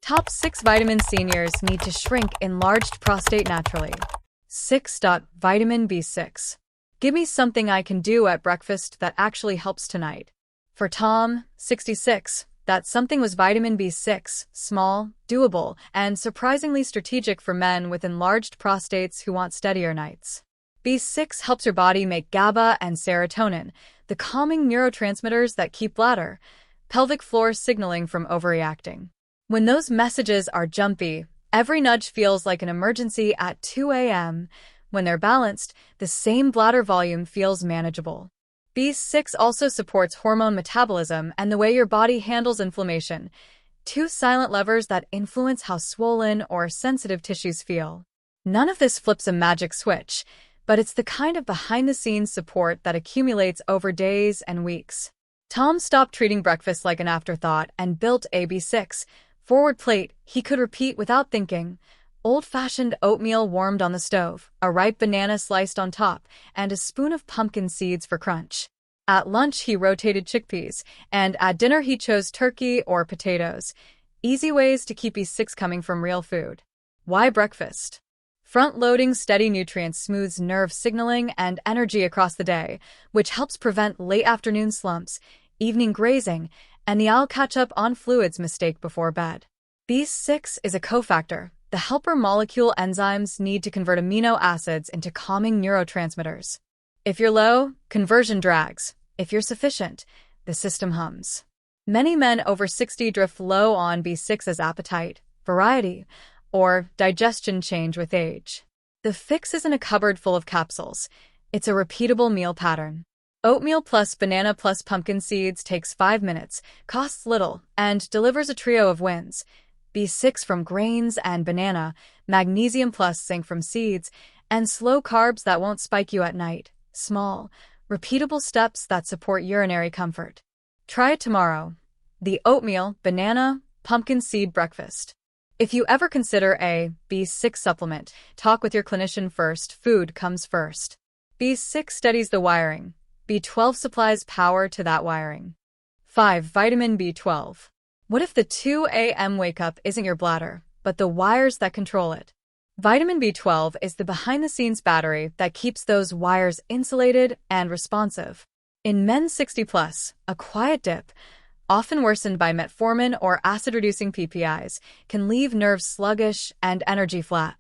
Top 6 vitamins seniors need to shrink enlarged prostate naturally. 6. Vitamin B6. Give me something I can do at breakfast that actually helps tonight. For Tom, 66, that something was vitamin B6, small, doable, and surprisingly strategic for men with enlarged prostates who want steadier nights. B6 helps your body make GABA and serotonin, the calming neurotransmitters that keep bladder, pelvic floor signaling from overreacting. When those messages are jumpy, every nudge feels like an emergency at 2 a.m. When they're balanced, the same bladder volume feels manageable. B6 also supports hormone metabolism and the way your body handles inflammation, two silent levers that influence how swollen or sensitive tissues feel. None of this flips a magic switch, but it's the kind of behind-the-scenes support that accumulates over days and weeks. Tom stopped treating breakfast like an afterthought and built a B6 forward plate he could repeat without thinking. Old-fashioned oatmeal warmed on the stove, a ripe banana sliced on top, and a spoon of pumpkin seeds for crunch. At lunch, he rotated chickpeas, and at dinner he chose turkey or potatoes. Easy ways to keep B6 coming from real food. Why breakfast? Front-loading steady nutrients smooths nerve signaling and energy across the day, which helps prevent late afternoon slumps, evening grazing, and the "I'll catch up on fluids" mistake before bed. B6 is a cofactor, the helper molecule enzymes need to convert amino acids into calming neurotransmitters. If you're low, conversion drags. If you're sufficient, the system hums. Many men over 60 drift low on B6 as appetite, variety, or digestion change with age. The fix isn't a cupboard full of capsules. It's a repeatable meal pattern. Oatmeal plus banana plus pumpkin seeds takes 5 minutes, costs little, and delivers a trio of wins. B6 from grains and banana, magnesium plus zinc from seeds, and slow carbs that won't spike you at night. Small, repeatable steps that support urinary comfort. Try it tomorrow. The oatmeal, banana, pumpkin seed breakfast. If you ever consider a B6 supplement, talk with your clinician first. Food comes first. B6 steadies the wiring. B12 supplies power to that wiring. 5. Vitamin B12. What if the 2 a.m. wake-up isn't your bladder, but the wires that control it? Vitamin B12 is the behind-the-scenes battery that keeps those wires insulated and responsive. In men 60+, a quiet dip, often worsened by metformin or acid-reducing PPIs, can leave nerves sluggish and energy flat.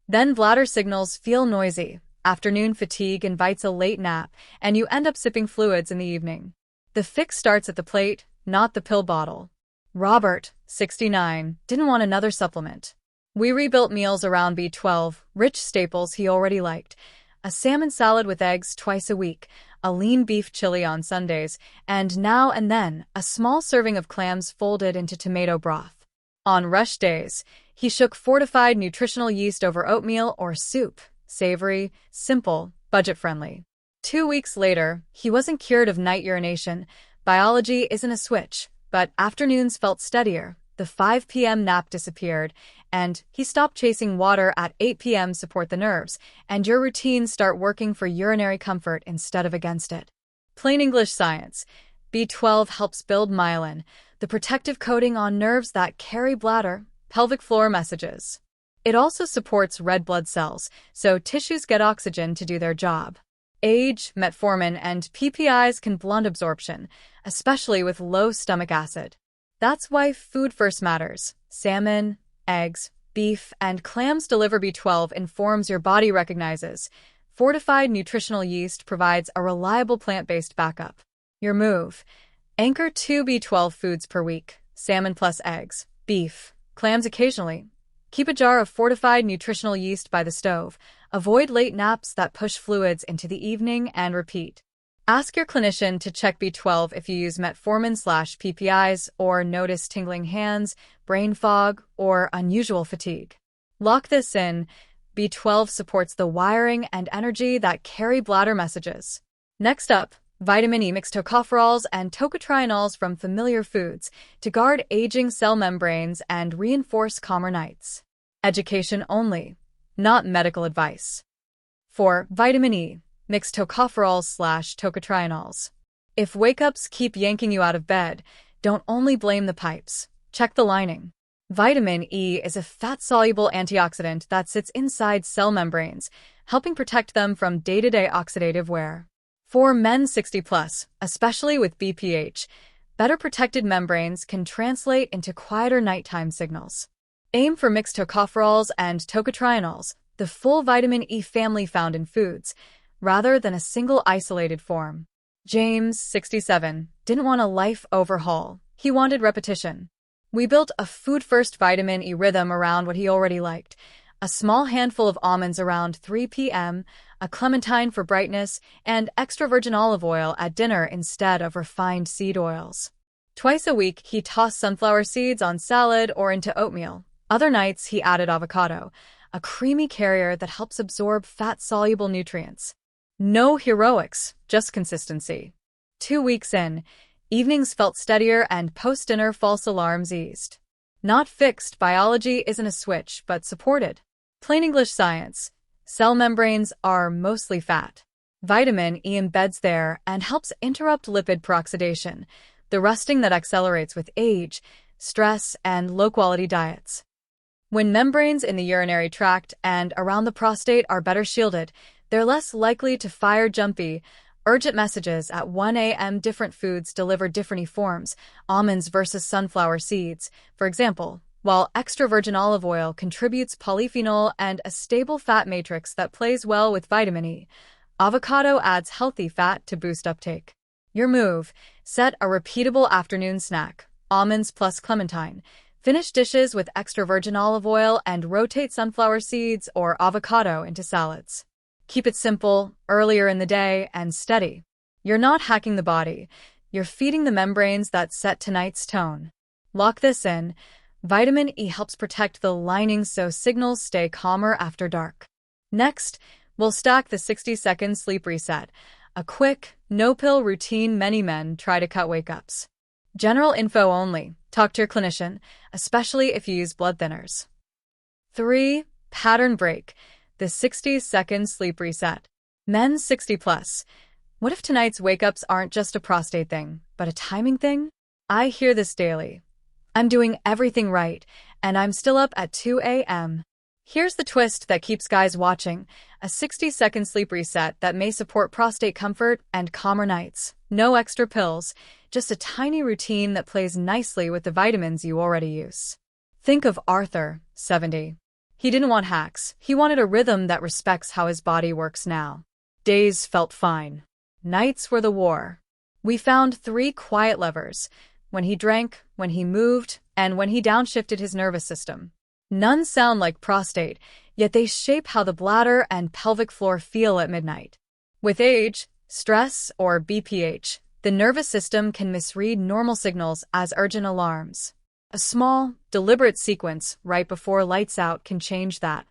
Then bladder signals feel noisy, afternoon fatigue invites a late nap, and you end up sipping fluids in the evening. The fix starts at the plate, not the pill bottle. Robert, 69, didn't want another supplement. We rebuilt meals around B12, rich staples he already liked. A salmon salad with eggs twice a week, a lean beef chili on Sundays, and now and then, a small serving of clams folded into tomato broth. On rush days, he shook fortified nutritional yeast over oatmeal or soup, savory, simple, budget-friendly. 2 weeks later, he wasn't cured of night urination. Biology isn't a switch, but afternoons felt steadier. The 5 p.m. nap disappeared, and he stopped chasing water at 8 p.m. Support the nerves, and your routines start working for urinary comfort instead of against it. Plain English science. B12 helps build myelin, the protective coating on nerves that carry bladder, pelvic floor messages. It also supports red blood cells, so tissues get oxygen to do their job. Age, metformin, and PPIs can blunt absorption, especially with low stomach acid. That's why food first matters. Salmon, eggs, beef, and clams deliver B12 in forms your body recognizes. Fortified nutritional yeast provides a reliable plant-based backup. Your move. Anchor 2 B12 foods per week. Salmon plus eggs, beef, clams occasionally. Keep a jar of fortified nutritional yeast by the stove. Avoid late naps that push fluids into the evening and repeat. Ask your clinician to check B12 if you use metformin/PPIs or notice tingling hands, brain fog, or unusual fatigue. Lock this in. B12 supports the wiring and energy that carry bladder messages. Next up, vitamin E. Mix tocopherols and tocotrienols from familiar foods to guard aging cell membranes and reinforce calmer nights. Education only, not medical advice. For vitamin E, mix tocopherols/tocotrienols. If wake-ups keep yanking you out of bed, don't only blame the pipes. Check the lining. Vitamin E is a fat-soluble antioxidant that sits inside cell membranes, helping protect them from day-to-day oxidative wear. For men 60 plus, especially with BPH, better protected membranes can translate into quieter nighttime signals. Aim for mixed tocopherols and tocotrienols, the full vitamin E family found in foods, rather than a single isolated form. James, 67, didn't want a life overhaul. He wanted repetition. We built a food-first vitamin E rhythm around what he already liked. A small handful of almonds around 3 p.m., a clementine for brightness, and extra virgin olive oil at dinner instead of refined seed oils. Twice a week, he tossed sunflower seeds on salad or into oatmeal. Other nights, he added avocado, a creamy carrier that helps absorb fat-soluble nutrients. No heroics, just consistency. 2 weeks in, evenings felt steadier and post-dinner false alarms eased. Not fixed, biology isn't a switch, but supported. Plain English science. Cell membranes are mostly fat. Vitamin E embeds there and helps interrupt lipid peroxidation, the rusting that accelerates with age, stress, and low-quality diets. When membranes in the urinary tract and around the prostate are better shielded, they're less likely to fire jumpy, urgent messages at 1 a.m. Different foods deliver different forms, almonds versus sunflower seeds, for example, while extra virgin olive oil contributes polyphenol and a stable fat matrix that plays well with vitamin E. Avocado adds healthy fat to boost uptake. Your move: set a repeatable afternoon snack, almonds plus clementine. Finish dishes with extra virgin olive oil and rotate sunflower seeds or avocado into salads. Keep it simple, earlier in the day, and steady. You're not hacking the body. You're feeding the membranes that set tonight's tone. Lock this in. Vitamin E helps protect the lining so signals stay calmer after dark. Next, we'll stack the 60-second sleep reset, a quick, no-pill routine many men try to cut wake-ups. General info only. Talk to your clinician, especially if you use blood thinners. 3. Pattern break. The 60-second sleep reset. Men 60 plus. What if tonight's wake-ups aren't just a prostate thing, but a timing thing? I hear this daily. I'm doing everything right, and I'm still up at 2 a.m. Here's the twist that keeps guys watching: a 60-second sleep reset that may support prostate comfort and calmer nights. No extra pills, just a tiny routine that plays nicely with the vitamins you already use. Think of Arthur, 70. He didn't want hacks. He wanted a rhythm that respects how his body works now. Days felt fine. Nights were the war. We found 3 quiet levers: when he drank, when he moved, and when he downshifted his nervous system. None sound like prostate, yet they shape how the bladder and pelvic floor feel at midnight. With age, stress, or BPH, the nervous system can misread normal signals as urgent alarms. A small, deliberate sequence right before lights out can change that.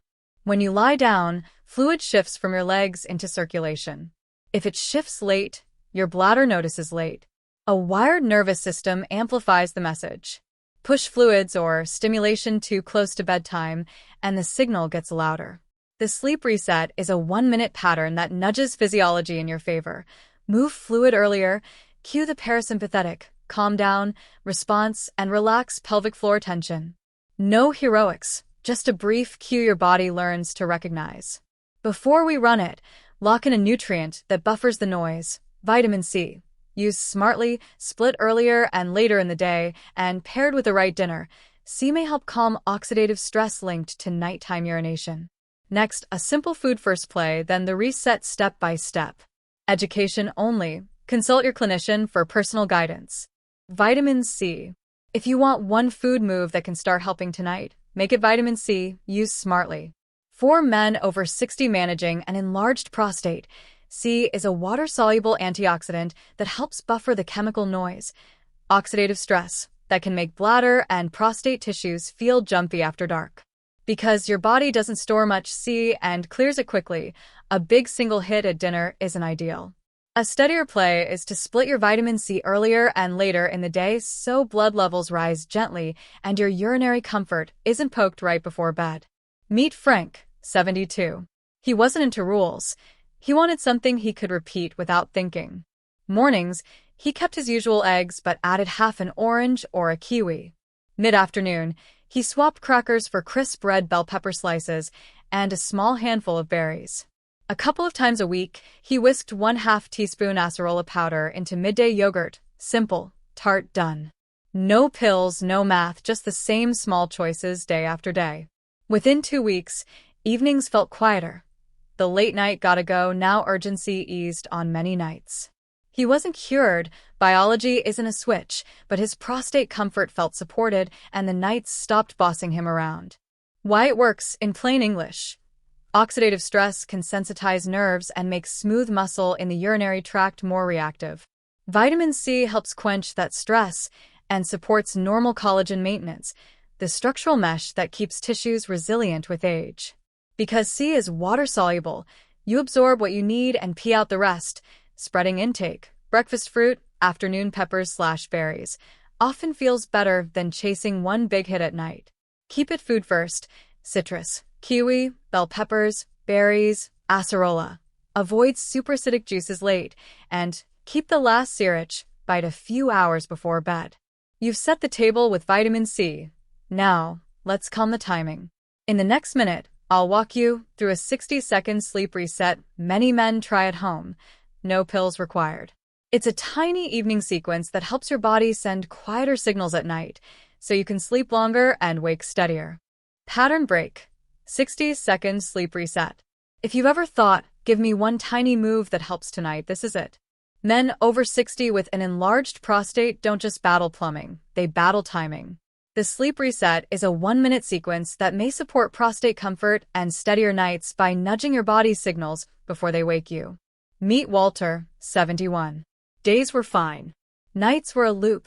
When you lie down, fluid shifts from your legs into circulation. If it shifts late, your bladder notices late. A wired nervous system amplifies the message. Push fluids or stimulation too close to bedtime, and the signal gets louder. The sleep reset is a 1-minute pattern that nudges physiology in your favor. Move fluid earlier, cue the parasympathetic, calm down, response, and relax pelvic floor tension. No heroics, just a brief cue your body learns to recognize. Before we run it, lock in a nutrient that buffers the noise: vitamin C. Use smartly, split earlier and later in the day, and paired with the right dinner. C may help calm oxidative stress linked to nighttime urination. Next, a simple food-first play, then the reset step by step. Education only. Consult your clinician for personal guidance. Vitamin C. If you want one food move that can start helping tonight, make it vitamin C. Use smartly. For men over 60 managing an enlarged prostate, C is a water-soluble antioxidant that helps buffer the chemical noise, oxidative stress, that can make bladder and prostate tissues feel jumpy after dark. Because your body doesn't store much C and clears it quickly, a big single hit at dinner isn't ideal. A steadier play is to split your vitamin C earlier and later in the day so blood levels rise gently and your urinary comfort isn't poked right before bed. Meet Frank, 72. He wasn't into rules. He wanted something he could repeat without thinking. Mornings, he kept his usual eggs but added half an orange or a kiwi. Mid-afternoon, He swapped crackers for crisp red bell pepper slices and a small handful of berries. A couple of times a week, he whisked 1/2 teaspoon acerola powder into midday yogurt. Simple, tart, done. No pills, no math, just the same small choices day after day. Within 2 weeks, evenings felt quieter. The late night gotta go, now urgency eased on many nights. He wasn't cured, biology isn't a switch, but his prostate comfort felt supported and the nights stopped bossing him around. Why it works, in plain English. Oxidative stress can sensitize nerves and make smooth muscle in the urinary tract more reactive. Vitamin C helps quench that stress and supports normal collagen maintenance, the structural mesh that keeps tissues resilient with age. Because C is water-soluble, you absorb what you need and pee out the rest. Spreading intake, breakfast fruit, afternoon peppers/berries, often feels better than chasing one big hit at night. Keep it food first. Citrus, kiwi, bell peppers, berries, acerola. Avoid superacidic juices late, and keep the last sirich bite a few hours before bed. You've set the table with vitamin C. Now, let's calm the timing. In the next minute, I'll walk you through a 60-second sleep reset many men try at home. No pills required. It's a tiny evening sequence that helps your body send quieter signals at night, so you can sleep longer and wake steadier. Pattern break. 60-second sleep reset. If you've ever thought, give me one tiny move that helps tonight, this is it. Men over 60 with an enlarged prostate don't just battle plumbing, they battle timing. The sleep reset is a 1-minute sequence that may support prostate comfort and steadier nights by nudging your body's signals before they wake you. Meet Walter, 71. Days were fine. Nights were a loop.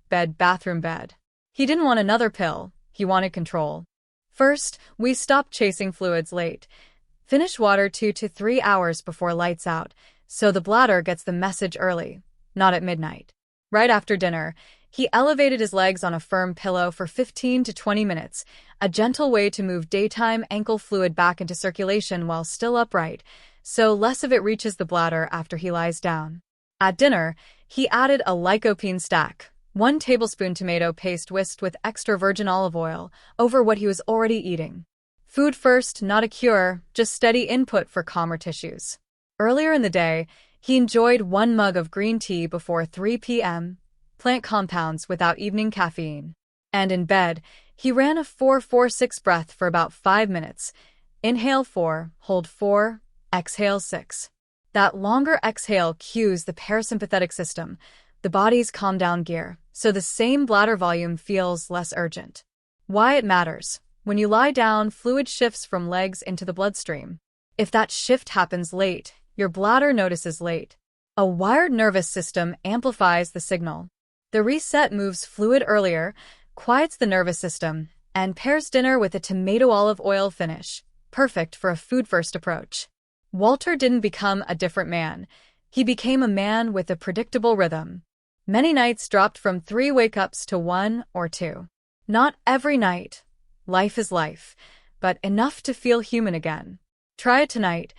Bed, bathroom, bed. He didn't want another pill, he wanted control. First, we stopped chasing fluids late. Finish water 2 to 3 hours before lights out, so the bladder gets the message early, not at midnight. Right after dinner, he elevated his legs on a firm pillow for 15 to 20 minutes, a gentle way to move daytime ankle fluid back into circulation while still upright, so less of it reaches the bladder after he lies down. At dinner, he added a lycopene stack, 1 tablespoon tomato paste whisked with extra virgin olive oil, over what he was already eating. Food first, not a cure, just steady input for calmer tissues. Earlier in the day, he enjoyed 1 mug of green tea before 3 p.m., plant compounds without evening caffeine. And in bed, he ran a 4-4-6 breath for about 5 minutes. Inhale 4, hold 4, exhale 6. That longer exhale cues the parasympathetic system, the body's calm down gear, so the same bladder volume feels less urgent. Why it matters. When you lie down, fluid shifts from legs into the bloodstream. If that shift happens late, your bladder notices late. A wired nervous system amplifies the signal. The reset moves fluid earlier, quiets the nervous system, and pairs dinner with a tomato olive oil finish, perfect for a food-first approach. Walter didn't become a different man. He became a man with a predictable rhythm. Many nights dropped from 3 wake-ups to 1 or 2. Not every night. Life is life, but enough to feel human again. Try it tonight.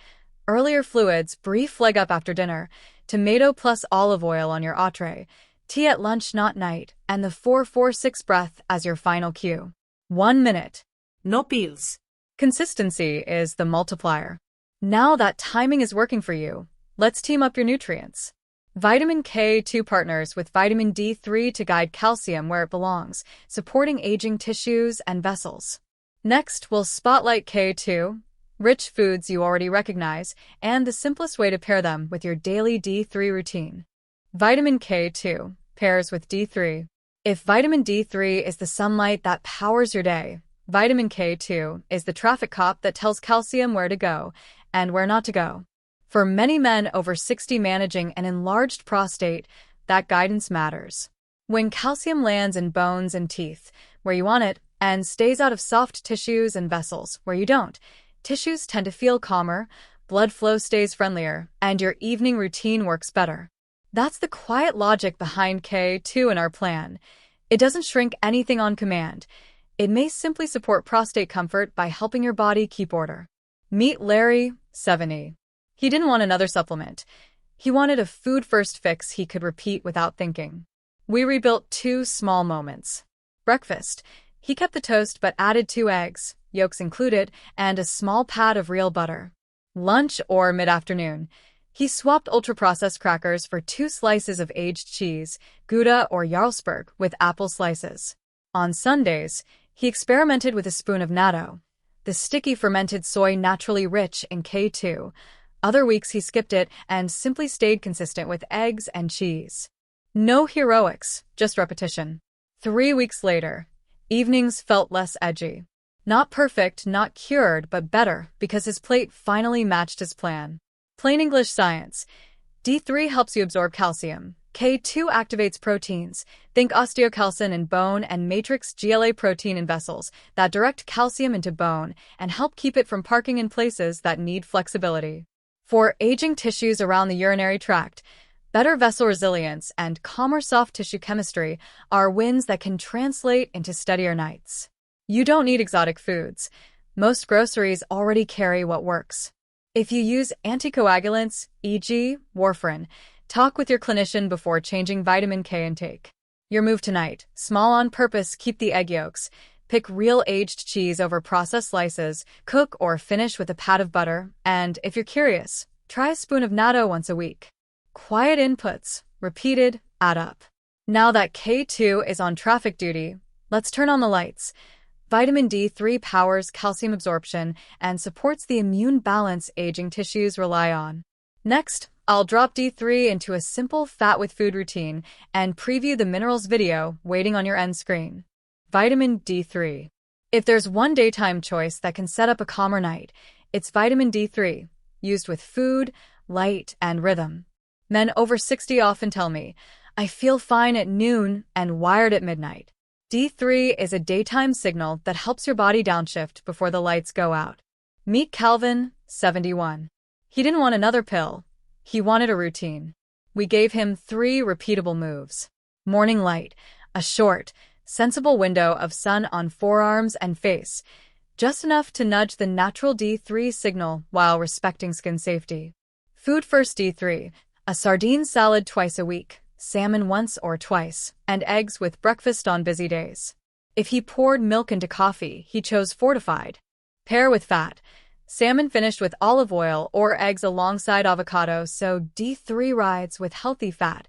Earlier fluids, brief leg up after dinner, tomato plus olive oil on your entree, tea at lunch not night, and the 4-4-6 breath as your final cue. 1 minute. No pills. Consistency is the multiplier. Now that timing is working for you, let's team up your nutrients. Vitamin K2 partners with vitamin D3 to guide calcium where it belongs, supporting aging tissues and vessels. Next, we'll spotlight K2, rich foods you already recognize, and the simplest way to pair them with your daily D3 routine. Vitamin K2 pairs with D3. If vitamin D3 is the sunlight that powers your day, vitamin K2 is the traffic cop that tells calcium where to go and where not to go. For many men over 60 managing an enlarged prostate, that guidance matters. When calcium lands in bones and teeth, where you want it, and stays out of soft tissues and vessels, where you don't, tissues tend to feel calmer, blood flow stays friendlier, and your evening routine works better. That's the quiet logic behind K2 in our plan. It doesn't shrink anything on command. It may simply support prostate comfort by helping your body keep order. Meet Larry, 70. He didn't want another supplement. He wanted a food-first fix he could repeat without thinking. We rebuilt 2 small moments. Breakfast. He kept the toast but added 2 eggs, yolks included, and a small pat of real butter. Lunch or mid-afternoon, he swapped ultra-processed crackers for 2 slices of aged cheese, Gouda or Jarlsberg, with apple slices. On Sundays, he experimented with a spoon of natto, the sticky fermented soy naturally rich in K2. Other weeks he skipped it and simply stayed consistent with eggs and cheese. No heroics, just repetition. 3 weeks later, evenings felt less edgy. Not perfect, not cured, but better, because his plate finally matched his plan. Plain English science. D3 helps you absorb calcium. K2 activates proteins. Think osteocalcin in bone and matrix GLA protein in vessels that direct calcium into bone and help keep it from parking in places that need flexibility. For aging tissues around the urinary tract, better vessel resilience and calmer soft tissue chemistry are wins that can translate into steadier nights. You don't need exotic foods. Most groceries already carry what works. If you use anticoagulants, e.g., warfarin, talk with your clinician before changing vitamin K intake. Your move tonight: small on purpose, keep the egg yolks. Pick real aged cheese over processed slices, cook or finish with a pat of butter, and, if you're curious, try a spoon of natto once a week. Quiet inputs, repeated, add up. Now that K2 is on traffic duty, let's turn on the lights. Vitamin D3 powers calcium absorption and supports the immune balance aging tissues rely on. Next, I'll drop D3 into a simple fat with food routine and preview the minerals video waiting on your end screen. Vitamin D3. If there's one daytime choice that can set up a calmer night, it's vitamin D3, used with food, light, and rhythm. Men over 60 often tell me, I feel fine at noon and wired at midnight. D3 is a daytime signal that helps your body downshift before the lights go out. Meet Calvin, 71. He didn't want another pill. He wanted a routine. We gave him 3 repeatable moves. Morning light, a short, sensible window of sun on forearms and face, just enough to nudge the natural D3 signal while respecting skin safety. Food first D3, a sardine salad twice a week, salmon once or twice, and eggs with breakfast on busy days. If he poured milk into coffee, he chose fortified. Pair with fat. Salmon finished with olive oil or eggs alongside avocado, so D3 rides with healthy fat.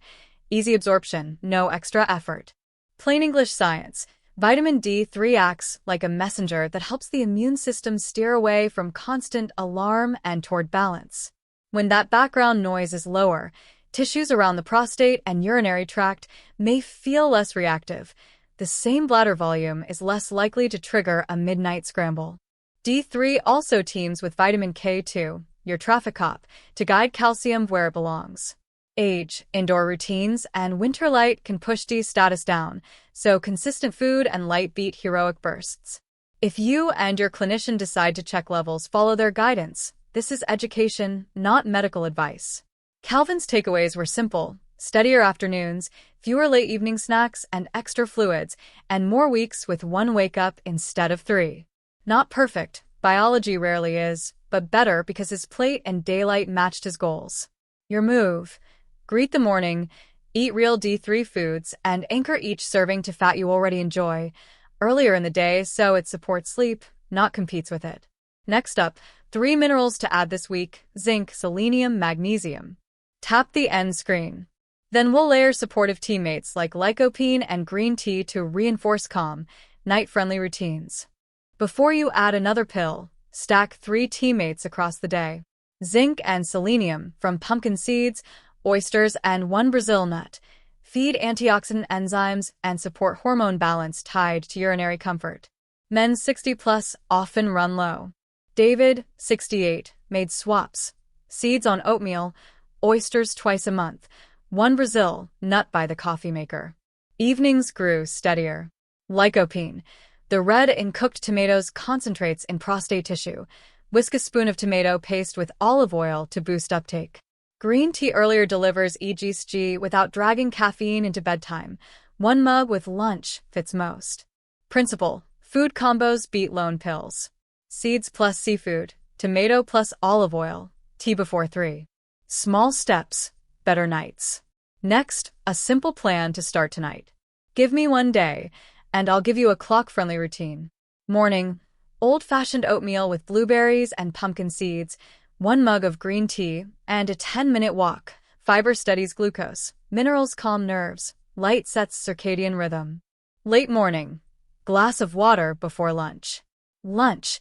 Easy absorption, no extra effort. Plain English science. Vitamin D3 acts like a messenger that helps the immune system steer away from constant alarm and toward balance. When that background noise is lower, tissues around the prostate and urinary tract may feel less reactive. The same bladder volume is less likely to trigger a midnight scramble. D3 also teams with vitamin K2, your traffic cop, to guide calcium where it belongs. Age, indoor routines, and winter light can push D status down, so consistent food and light beat heroic bursts. If you and your clinician decide to check levels, follow their guidance. This is education, not medical advice. Calvin's takeaways were simple: steadier afternoons, fewer late evening snacks and extra fluids, and more weeks with 1 wake-up instead of 3. Not perfect, biology rarely is, but better because his plate and daylight matched his goals. Your move: greet the morning, eat real D3 foods, and anchor each serving to fat you already enjoy earlier in the day so it supports sleep, not competes with it. Next up, 3 minerals to add this week: zinc, selenium, magnesium. Tap the end screen. Then we'll layer supportive teammates like lycopene and green tea to reinforce calm, night-friendly routines. Before you add another pill, stack 3 teammates across the day. Zinc and selenium from pumpkin seeds, oysters, and 1 Brazil nut. Feed antioxidant enzymes and support hormone balance tied to urinary comfort. Men 60+ often run low. David, 68, made swaps. Seeds on oatmeal, oysters twice a month, 1 Brazil nut by the coffee maker. Evenings grew steadier. Lycopene, the red in cooked tomatoes, concentrates in prostate tissue. Whisk a spoon of tomato paste with olive oil to boost uptake. Green tea earlier delivers EGSG without dragging caffeine into bedtime. 1 mug with lunch fits most. Principle: food combos beat lone pills. Seeds plus seafood, tomato plus olive oil, tea before 3. Small steps, better nights. Next, a simple plan to start tonight. Give me 1 day, and I'll give you a clock-friendly routine. Morning, old-fashioned oatmeal with blueberries and pumpkin seeds, 1 mug of green tea, and a 10-minute walk. Fiber steadies glucose, minerals calm nerves, light sets circadian rhythm. Late morning, glass of water before lunch. Lunch,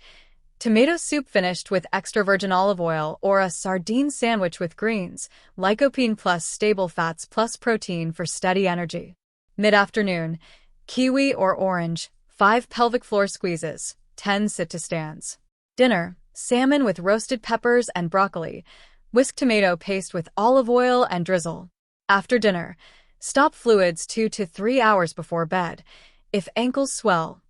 tomato soup finished with extra virgin olive oil or a sardine sandwich with greens, lycopene plus stable fats plus protein for steady energy. Mid-afternoon, kiwi or orange, 5 pelvic floor squeezes, 10 sit-to-stands. Dinner, salmon with roasted peppers and broccoli, whisk tomato paste with olive oil and drizzle. After dinner, stop fluids 2 to 3 hours before bed. If ankles swell,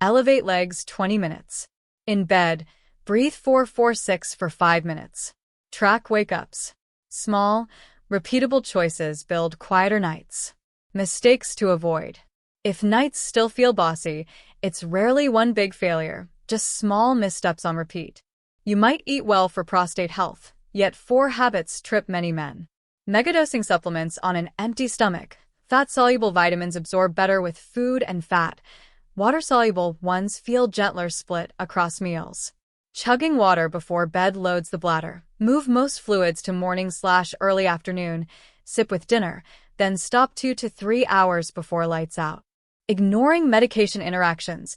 elevate legs 20 minutes. In bed, breathe 4-4-6 for 5 minutes. Track wake-ups. Small, repeatable choices build quieter nights. Mistakes to avoid. If nights still feel bossy, it's rarely one big failure, just small missteps on repeat. You might eat well for prostate health, yet 4 habits trip many men. Megadosing supplements on an empty stomach. Fat-soluble vitamins absorb better with food and fat. Water-soluble ones feel gentler split across meals. Chugging water before bed loads the bladder. Move most fluids to morning/early afternoon. Sip with dinner, then stop 2 to 3 hours before lights out. Ignoring medication interactions.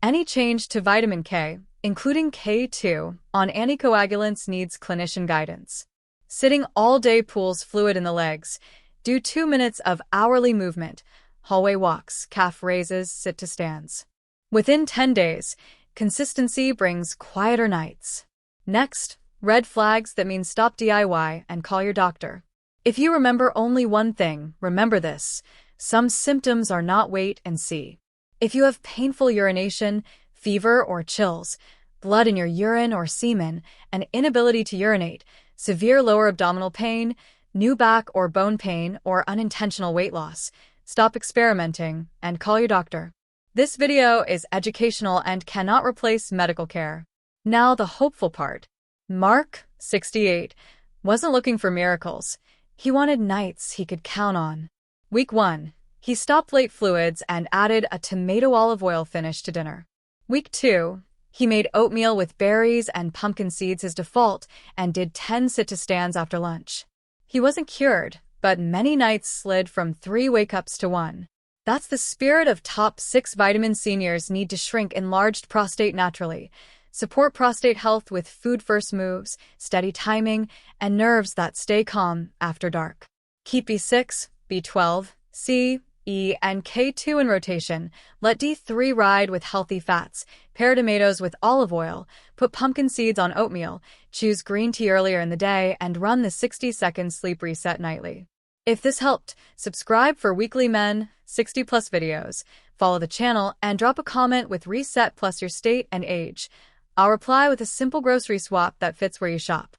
Any change to vitamin K, including K2, on anticoagulants needs clinician guidance. Sitting all day pools fluid in the legs. Do 2 minutes of hourly movement. Hallway walks, calf raises, sit-to-stands. Within 10 days, consistency brings quieter nights. Next, red flags that mean stop DIY and call your doctor. If you remember only one thing, remember this. Some symptoms are not wait and see. If you have painful urination, fever or chills, blood in your urine or semen, an inability to urinate, severe lower abdominal pain, new back or bone pain, or unintentional weight loss, stop experimenting and call your doctor. This video is educational and cannot replace medical care. Now the hopeful part. Mark, 68, wasn't looking for miracles. He wanted nights he could count on. Week 1, he stopped late fluids and added a tomato olive oil finish to dinner. Week 2, he made oatmeal with berries and pumpkin seeds his default and did 10 sit-to-stands after lunch. He wasn't cured, but many nights slid from 3 wake-ups to 1. That's the spirit of top 6 vitamin seniors need to shrink enlarged prostate naturally. Support prostate health with food-first moves, steady timing, and nerves that stay calm after dark. Keep B6, B12, C, E, and K2 in rotation. Let D3 ride with healthy fats. Pair tomatoes with olive oil. Put pumpkin seeds on oatmeal. Choose green tea earlier in the day and run the 60-second sleep reset nightly. If this helped, subscribe for weekly men, 60+ videos. Follow the channel and drop a comment with reset plus your state and age. I'll reply with a simple grocery swap that fits where you shop.